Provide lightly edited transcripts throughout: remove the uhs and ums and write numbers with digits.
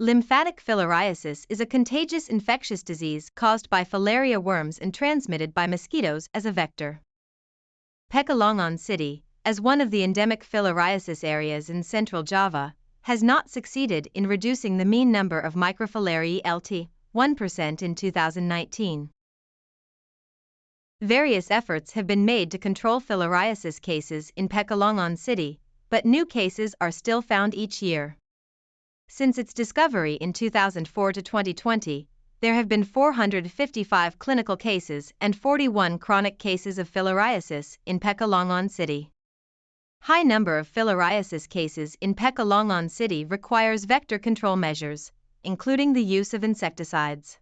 Lymphatic filariasis is a contagious infectious disease caused by filaria worms and transmitted by mosquitoes as a vector. Pekalongan City, as one of the endemic filariasis areas in central Java, has not succeeded in reducing the mean number of microfilariae LT, 1% in 2019. Various efforts have been made to control filariasis cases in Pekalongan City, but new cases are still found each year. Since its discovery in 2004 to 2020, there have been 455 clinical cases and 41 chronic cases of filariasis in Pekalongan City. High number of filariasis cases in Pekalongan City requires vector control measures, including the use of insecticides.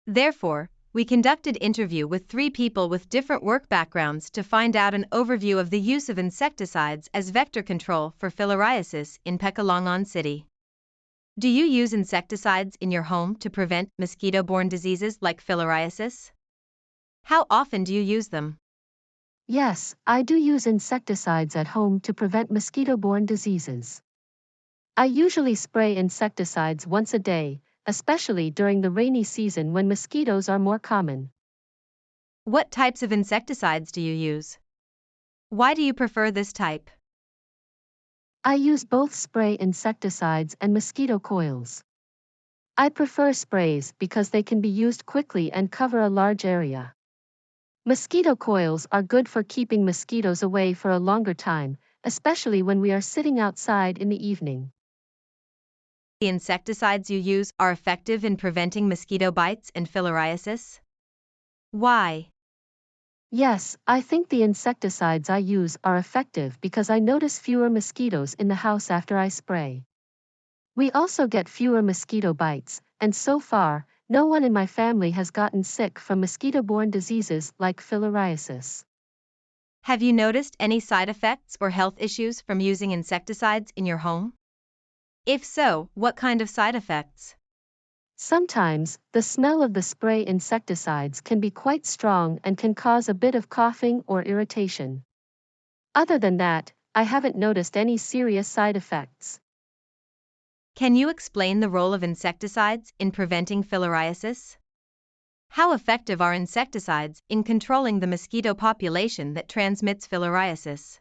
Therefore, we conducted interview with 3 people with different work backgrounds to find out an overview of the use of insecticides as vector control for filariasis in Pekalongan City. Do you use insecticides in your home to prevent mosquito-borne diseases like filariasis? How often do you use them? Yes, I do use insecticides at home to prevent mosquito-borne diseases. I usually spray insecticides once a day, especially during the rainy season when mosquitoes are more common. What types of insecticides do you use? Why do you prefer this type? I use both spray insecticides and mosquito coils. I prefer sprays because they can be used quickly and cover a large area. Mosquito coils are good for keeping mosquitoes away for a longer time, especially when we are sitting outside in the evening. The insecticides you use are effective in preventing mosquito bites and filariasis? Why? Yes, I think the insecticides I use are effective because I notice fewer mosquitoes in the house after I spray. We also get fewer mosquito bites, and so far, no one in my family has gotten sick from mosquito-borne diseases like filariasis. Have you noticed any side effects or health issues from using insecticides in your home? If so, what kind of side effects? Sometimes, the smell of the spray insecticides can be quite strong and can cause a bit of coughing or irritation. Other than that, I haven't noticed any serious side effects. Can you explain the role of insecticides in preventing filariasis? How effective are insecticides in controlling the mosquito population that transmits filariasis?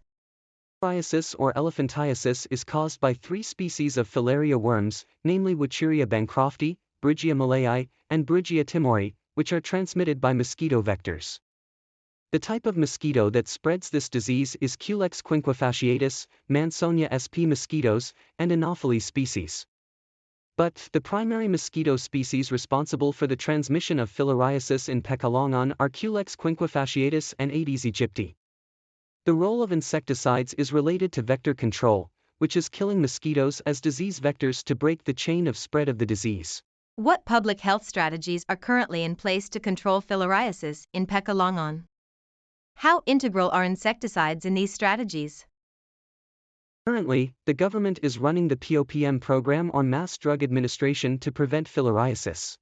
Filariasis or elephantiasis is caused by 3 species of filaria worms, namely Wucheria bancrofti, Brighia malayi, and Brighia timori, which are transmitted by mosquito vectors. The type of mosquito that spreads this disease is Culex quinquefasciatus, Mansonia sp mosquitoes, and Anopheles species. But the primary mosquito species responsible for the transmission of filariasis in Pekalongan are Culex quinquefasciatus and Aedes aegypti. The role of insecticides is related to vector control, which is killing mosquitoes as disease vectors to break the chain of spread of the disease. What public health strategies are currently in place to control filariasis in Pekalongan? How integral are insecticides in these strategies? Currently, the government is running the POPM program on mass drug administration to prevent filariasis.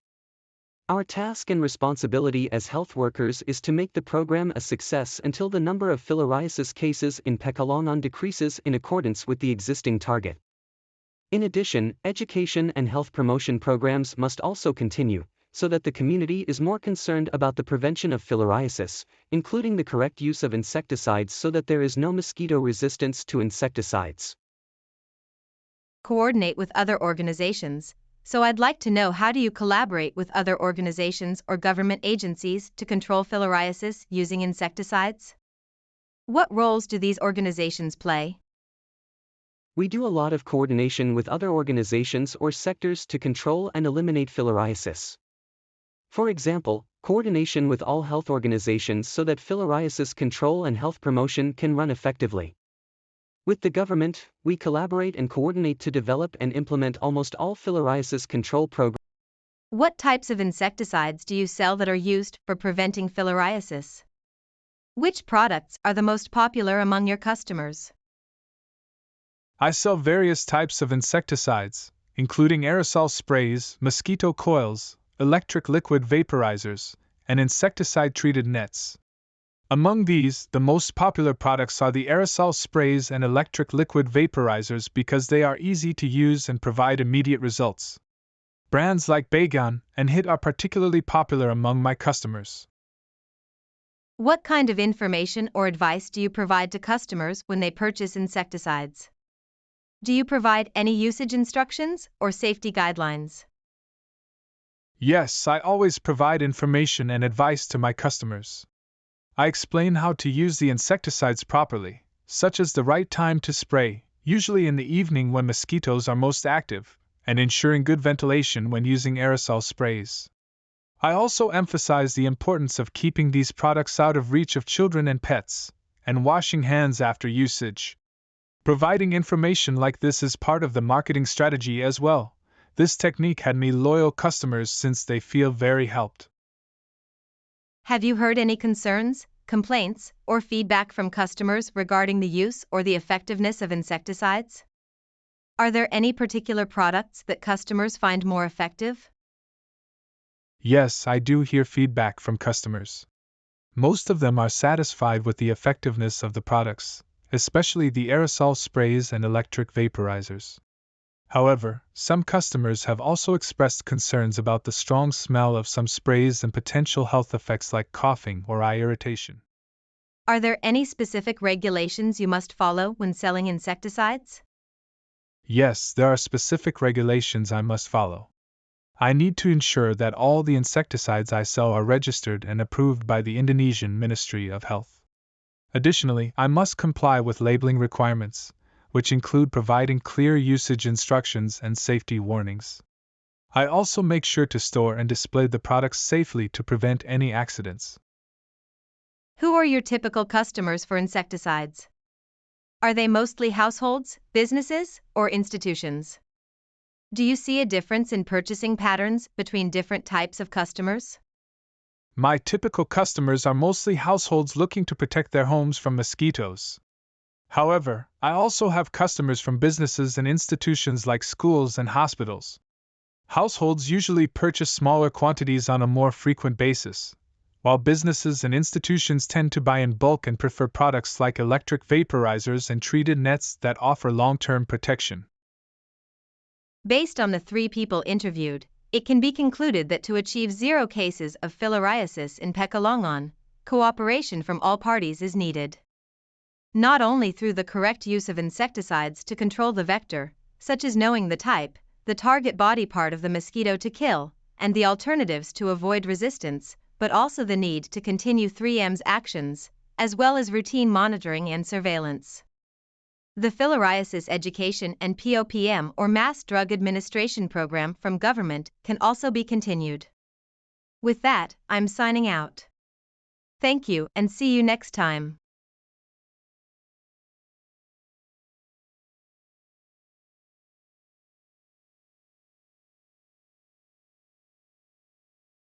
Our task and responsibility as health workers is to make the program a success until the number of filariasis cases in Pekalongan decreases in accordance with the existing target. In addition, education and health promotion programs must also continue, so that the community is more concerned about the prevention of filariasis, including the correct use of insecticides so that there is no mosquito resistance to insecticides. Coordinate with other organizations, so I'd like to know, how do you collaborate with other organizations or government agencies to control filariasis using insecticides? What roles do these organizations play? We do a lot of coordination with other organizations or sectors to control and eliminate filariasis. For example, coordination with all health organizations so that filariasis control and health promotion can run effectively. With the government, we collaborate and coordinate to develop and implement almost all filariasis control programs. What types of insecticides do you sell that are used for preventing filariasis? Which products are the most popular among your customers? I sell various types of insecticides, including aerosol sprays, mosquito coils, electric liquid vaporizers, and insecticide-treated nets. Among these, the most popular products are the aerosol sprays and electric liquid vaporizers because they are easy to use and provide immediate results. Brands like Baygon and Hit are particularly popular among my customers. What kind of information or advice do you provide to customers when they purchase insecticides? Do you provide any usage instructions or safety guidelines? Yes, I always provide information and advice to my customers. I explain how to use the insecticides properly, such as the right time to spray, usually in the evening when mosquitoes are most active, and ensuring good ventilation when using aerosol sprays. I also emphasize the importance of keeping these products out of reach of children and pets, and washing hands after usage. Providing information like this is part of the marketing strategy as well. This technique had me loyal customers since they feel very helped. Have you heard any concerns, complaints, or feedback from customers regarding the use or the effectiveness of insecticides? Are there any particular products that customers find more effective? Yes, I do hear feedback from customers. Most of them are satisfied with the effectiveness of the products, especially the aerosol sprays and electric vaporizers. However, some customers have also expressed concerns about the strong smell of some sprays and potential health effects like coughing or eye irritation. Are there any specific regulations you must follow when selling insecticides? Yes, there are specific regulations I must follow. I need to ensure that all the insecticides I sell are registered and approved by the Indonesian Ministry of Health. Additionally, I must comply with labeling requirements, which include providing clear usage instructions and safety warnings. I also make sure to store and display the products safely to prevent any accidents. Who are your typical customers for insecticides? Are they mostly households, businesses, or institutions? Do you see a difference in purchasing patterns between different types of customers? My typical customers are mostly households looking to protect their homes from mosquitoes. However, I also have customers from businesses and institutions like schools and hospitals. Households usually purchase smaller quantities on a more frequent basis, while businesses and institutions tend to buy in bulk and prefer products like electric vaporizers and treated nets that offer long-term protection. Based on the 3 people interviewed, it can be concluded that to achieve 0 cases of filariasis in Pekalongan, cooperation from all parties is needed. Not only through the correct use of insecticides to control the vector, such as knowing the type, the target body part of the mosquito to kill, and the alternatives to avoid resistance, but also the need to continue 3M's actions, as well as routine monitoring and surveillance. The Filariasis Education and POPM or Mass Drug Administration program from government can also be continued. With that, I'm signing out. Thank you and see you next time.